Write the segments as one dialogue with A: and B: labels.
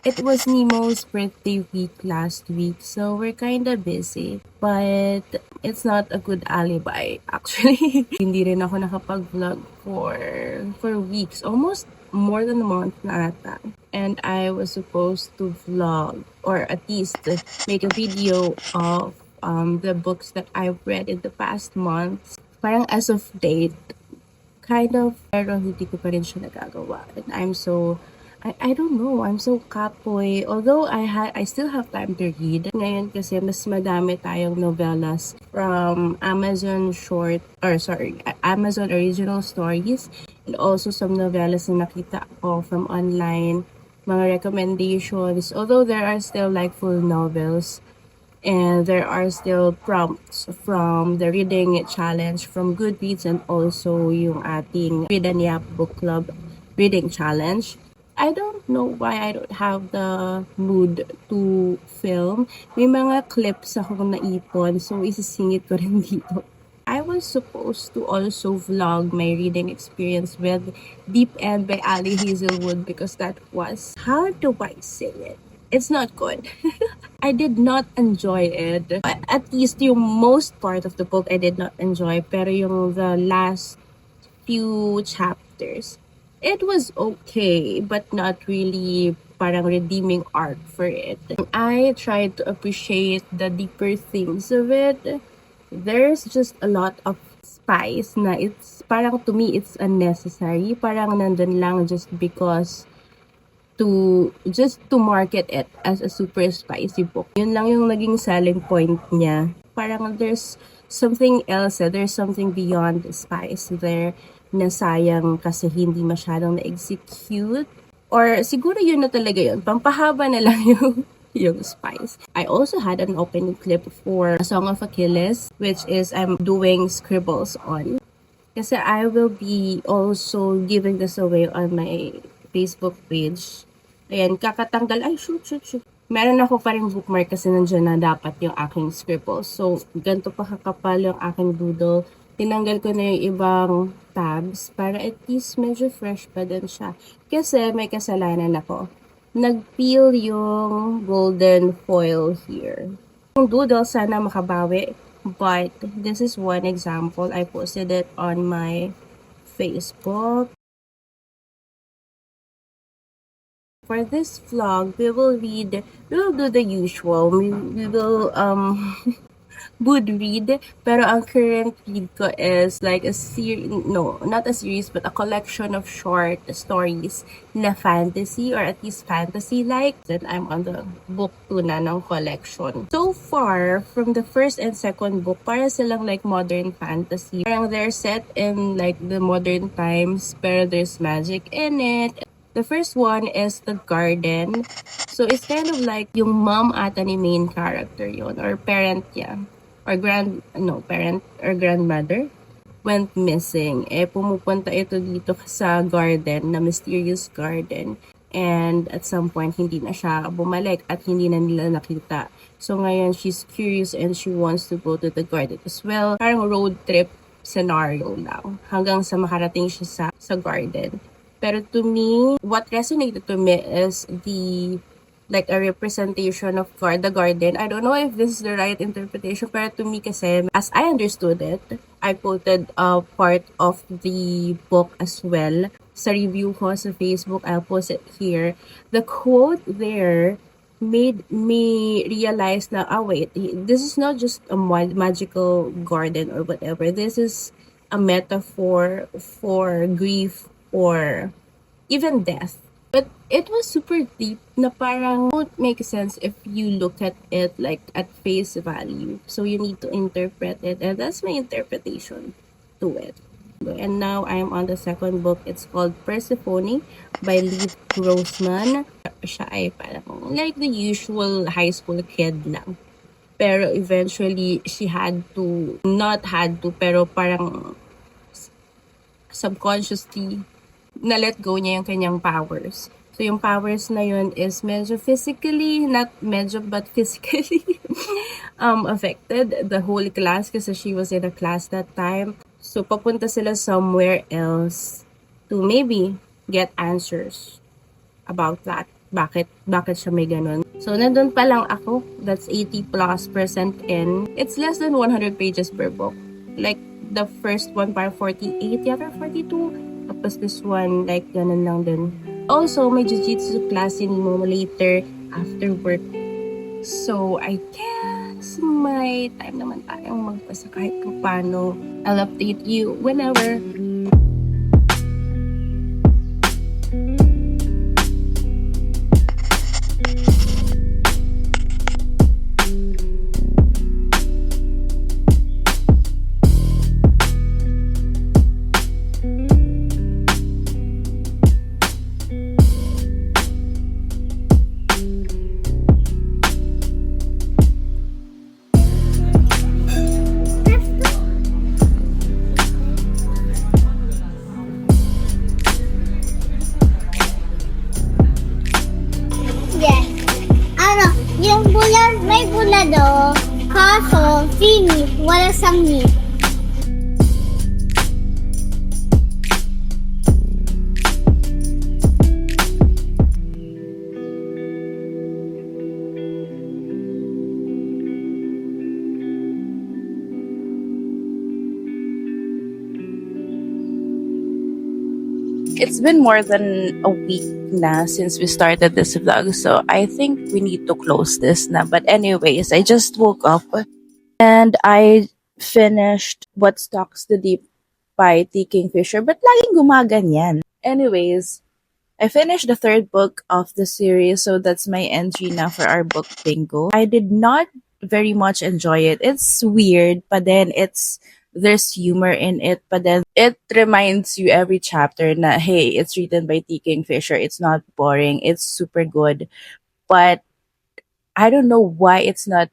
A: It was Nemo's birthday week last week, so we're kinda busy. But it's not a good alibi, actually. Hindi rin ako nakapag-vlog for weeks, almost more than a month na ata. And I was supposed to vlog, or at least make a video of the books that I've read in the past months. Parang as of date, kind of, pero hindi ko pa rin siya nagagawa. And I don't know, I'm so kapoy. Although I still have time to read. Ngayon kasi mas madami tayong novellas from Amazon original stories, and also some novellas na nakita ko from online, mga recommendations. Although there are still like full novels, and there are still prompts from the reading challenge from Goodreads, and also yung ating Read and Yap Book Club reading challenge. I don't know why I don't have the mood to film. May mga clips akong naipon, so isisingit ko rin dito. I was supposed to also vlog my reading experience with Deep End by Ali Hazelwood, because that was, how do I say it? It's not good. I did not enjoy it. At least yung most part of the book I did not enjoy, pero yung the last few chapters, it was okay, but not really parang redeeming arc for it. I tried to appreciate the deeper things of it. There's just a lot of spice na it's parang, to me, it's unnecessary. Parang nandun lang just because to market it as a super spicy book. Yun lang yung naging selling point niya. Parang there's something else, there's something beyond the spice there na sayang kasi hindi masyadong na-execute. Or siguro yun na talaga yun. Pampahaba na lang yung spice. I also had an opening clip for A Song of Achilles, which is I'm doing scribbles on. Kasi I will be also giving this away on my Facebook page. Ayan, kakatanggal. Ay, shoot. Meron ako pa rin bookmark kasi nandiyan na dapat yung aking scribbles. So, ganito pa kakapal yung aking doodle. Tinanggal ko na yung ibang tabs para at least medyo fresh pa din siya. Kasi may kasalanan ako. Nag-peel yung golden foil here. Yung doodle sana makabawi. But this is one example. I posted it on my Facebook. For this vlog, we will do the usual. We will would read, pero ang current read ko is like a series, no, not a series, but a collection of short stories na fantasy, or at least fantasy-like. Then I'm on the book 2 na ng collection. So far, from the first and second book, para silang like modern fantasy. Parang they're set in like the modern times, pero there's magic in it. The first one is The Garden. So, it's kind of like yung mom ata ni main character yon, or parent niya. Or parent or grandmother went missing. Pumupunta ito dito sa garden, na mysterious garden. And at some point, hindi na siya bumalik at hindi na nila nakita. So, ngayon, she's curious and she wants to go to the garden as well. Parang road trip scenario lang. Hanggang sa makarating siya sa garden. Pero to me, what resonated to me is like a representation of the garden. I don't know if this is the right interpretation, pero to me kasi, as I understood it, I quoted a part of the book as well sa review ko sa Facebook. I'll post it here. The quote there made me realize na, wait, this is not just a magical garden or whatever. This is a metaphor for grief or even death. But it was super deep na parang won't make sense if you look at it like at face value. So you need to interpret it, and that's my interpretation to it. And now I'm on the second book. It's called Persephone by Leigh Grossman. Siya ay parang like the usual high school kid lang. Pero eventually, pero parang subconsciously, na-let go niya yung kanyang powers. So, yung powers na yun is medyo physically, not medyo, but physically affected the whole class kasi she was in a class that time. So, papunta sila somewhere else to maybe get answers about that. bakit siya may ganun. So, nandun pa lang ako. That's 80+% in. It's less than 100 pages per book. Like, the first one parang 48 yata, 42. Tapos this one, like, ganun lang din. Also, may jujitsu class ni mo later after work. So, I guess may time naman tayong magpasa kahit paano. I'll update you whenever.
B: Yes. Yung bula, may bula do. Kaso, finish, wala sang meat.
C: It's been more than a week na since we started this vlog, so I think we need to close this na. But anyways, I just woke up and I finished What Stalks the Deep by T. Kingfisher, but laging gumaganyan. Anyways, I finished the third book of the series, so that's my entry na for our book bingo. I did not very much enjoy it. It's weird, but then there's humor in it, but then it reminds you every chapter na, hey, it's written by T. Kingfisher. It's not boring. It's super good. But I don't know why it's not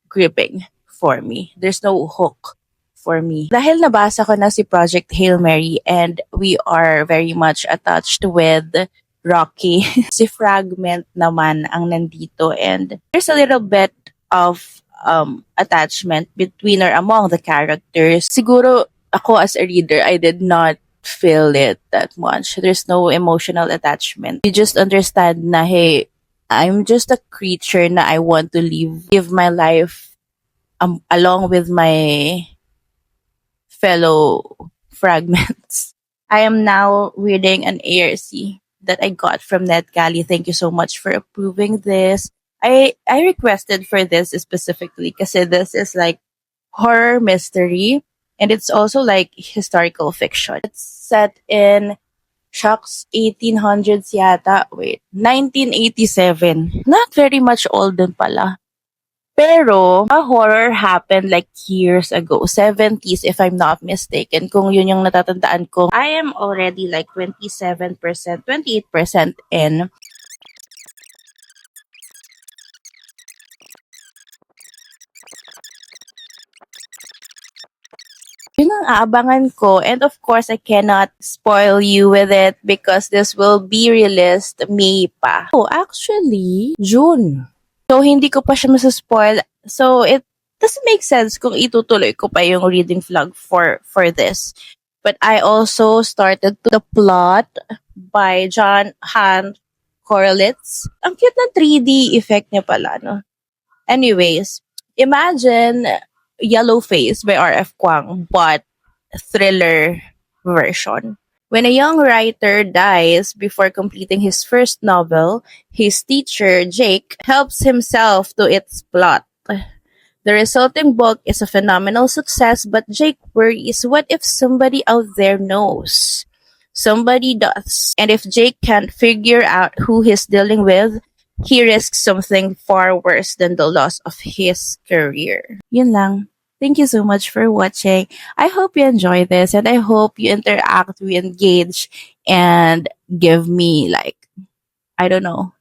C: gripping for me. There's no hook for me. Dahil nabasa ko na si Project Hail Mary and we are very much attached with Rocky. Si Fragment naman ang nandito and there's a little bit of attachment between or among the characters. Siguro ako as a reader, I did not feel it that much. There's no emotional attachment. You just understand na, hey, I'm just a creature na I want to live my life along with my fellow fragments. I am now reading an ARC that I got from NetGalley. Thank you so much for approving this. I requested for this specifically kasi this is like horror mystery and it's also like historical fiction. It's set in shocks 1800s yata. Wait, 1987. Not very much old din pala. Pero, a horror happened like years ago. 70s if I'm not mistaken. Kung yun yung natatandaan ko. I am already like 27%, 28% in. Yun ang aabangan ko. And of course, I cannot spoil you with it because this will be released May pa. Oh, actually, June. So, hindi ko pa siya masaspoil. So, it doesn't make sense kung itutuloy ko pa yung reading vlog for this. But I also started the plot by John Han Corlitz. Ang cute na 3D effect niya pala, no? Anyways, imagine Yellowface by R.F. Kuang, but thriller version. When a young writer dies before completing his first novel, his teacher, Jake, helps himself to its plot. The resulting book is a phenomenal success, but Jake worries, what if somebody out there knows? Somebody does. And if Jake can't figure out who he's dealing with, he risks something far worse than the loss of his career. Yun lang. Thank you so much for watching. I hope you enjoy this and I hope you interact, we engage, and give me like, I don't know,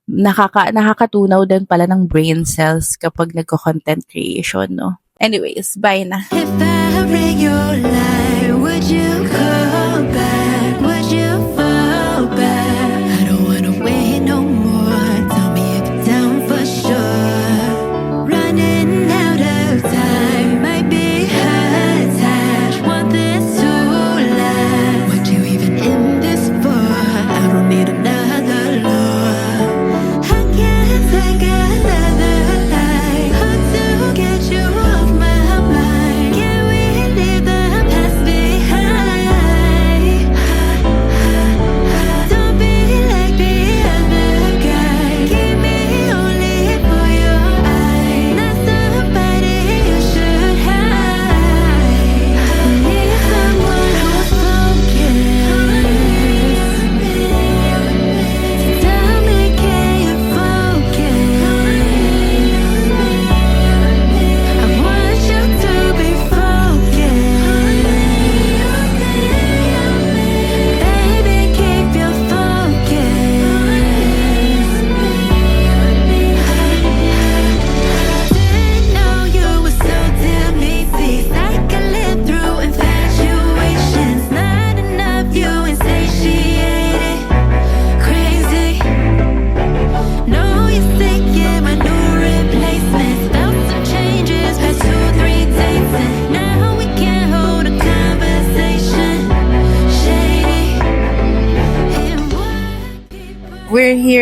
C: nakakatunaw din pala ng brain cells kapag nagko-content creation, no? Anyways, bye na.
D: If I ring your line, would you call back? Would you fall back? I don't wanna wait no more. Tell me if you're down for sure. Running out of time might be hard time. Want this to last? What you even in this for? I don't need another love.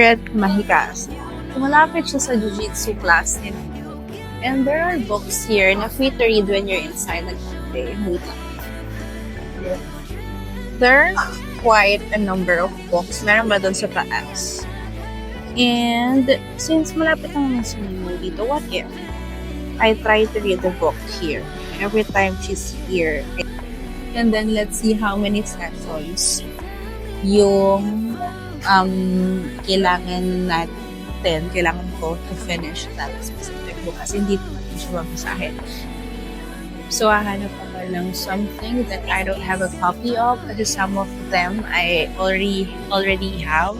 C: favorite mahika. Malapit siya sa jiu-jitsu class nila. And there are books here na free to read when you're inside the cafe. Wait lang. There are quite a number of books. Meron ba doon sa taas? And since malapit lang sa menu dito, what if I try to read the book here every time she's here? And then let's see how many sessions yung kailangan ko to finish that specific book kasi hindi ko natin siya mabasahin. So, hahanap ako ng something that I don't have a copy of kasi some of them I already have.